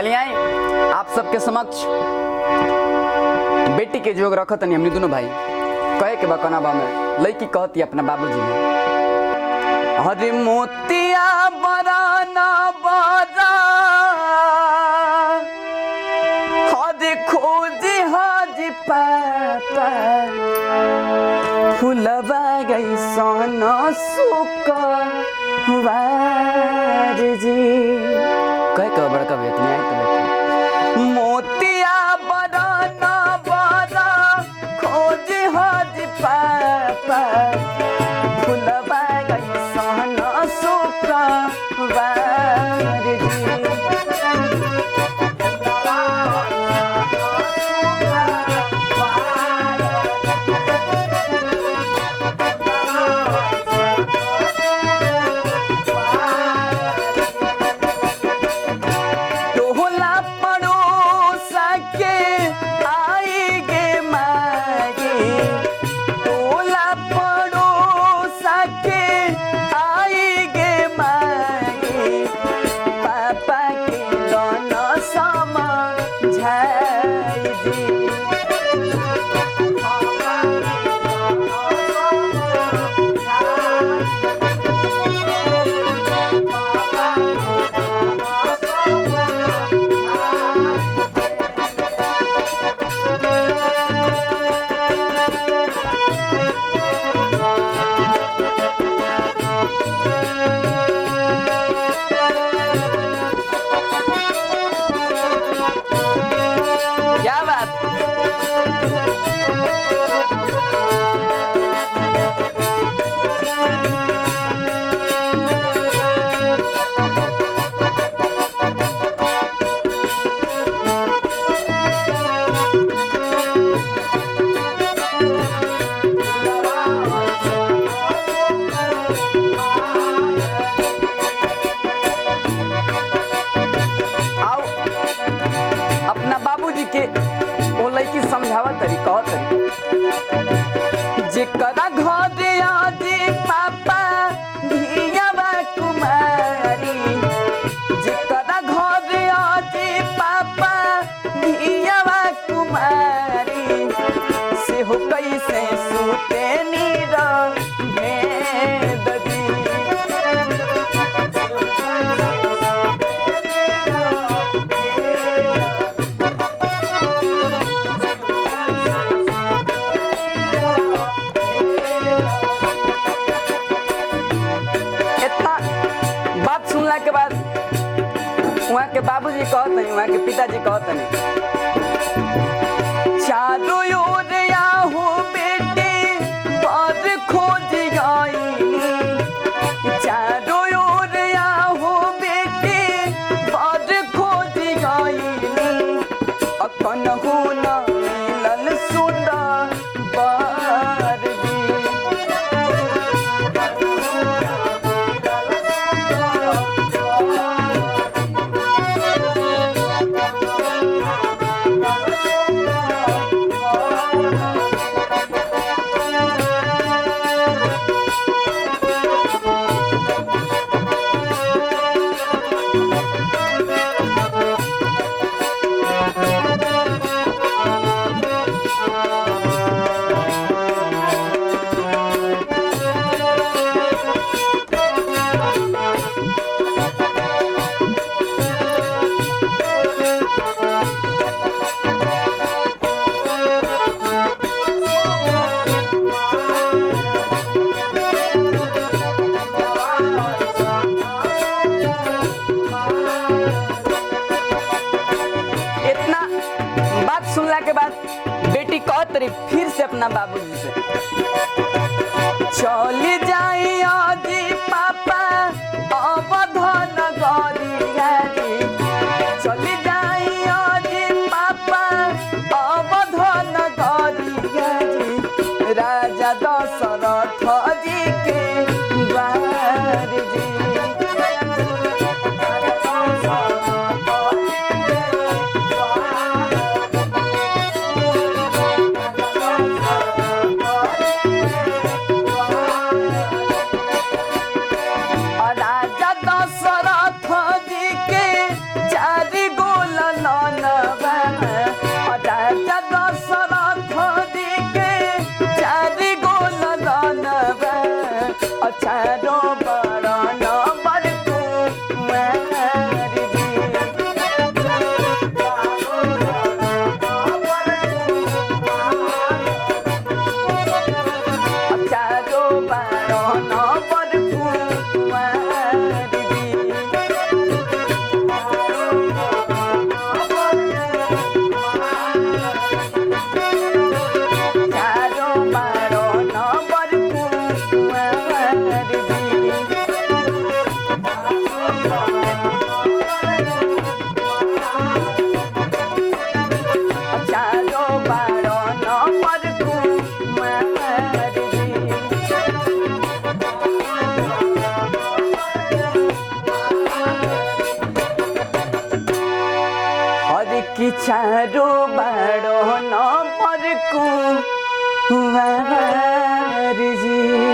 चलिए आए आप सबके समक्ष बेटी के जोग रखत नहीं हमने दोनों भाई कहे के बकना बा में लड़की कहती अपना बाबूजी ने हरे मोतिया बराना बाजा हरे खोजी हाजी पापा फुलवा गई सोना सुका वारजी कहे के बड़का बेटी आई तो मोतिया बराना बाजा खोजी हाजी पापा फुलवा गई सोना सुका वारजी समझावा तरीका जेकरा घर आदि पापा धियावा कुमारी जेकरा घर आदि पापा धियावा कुमारी से हो कैसे सुते नीरा के बाद वहाँ के बाबूजी कहते नहीं वहाँ के पिताजी कहते नहीं चारों ओर आहो बेटे बात खोज गई चारों ओर आहो बेटे बात खोज गई अपन हो न मिलल सुंदर के बाद बेटी कहतरी फिर से अपना बाबूजी से चली जाई आदि पापा अवधन गरी चली जाई आदि पापा अवधन गरी राजा दशरथ जी के द्वार जी दशरथ जी के चारि गोला कि चारो बड़ो न पर को जी।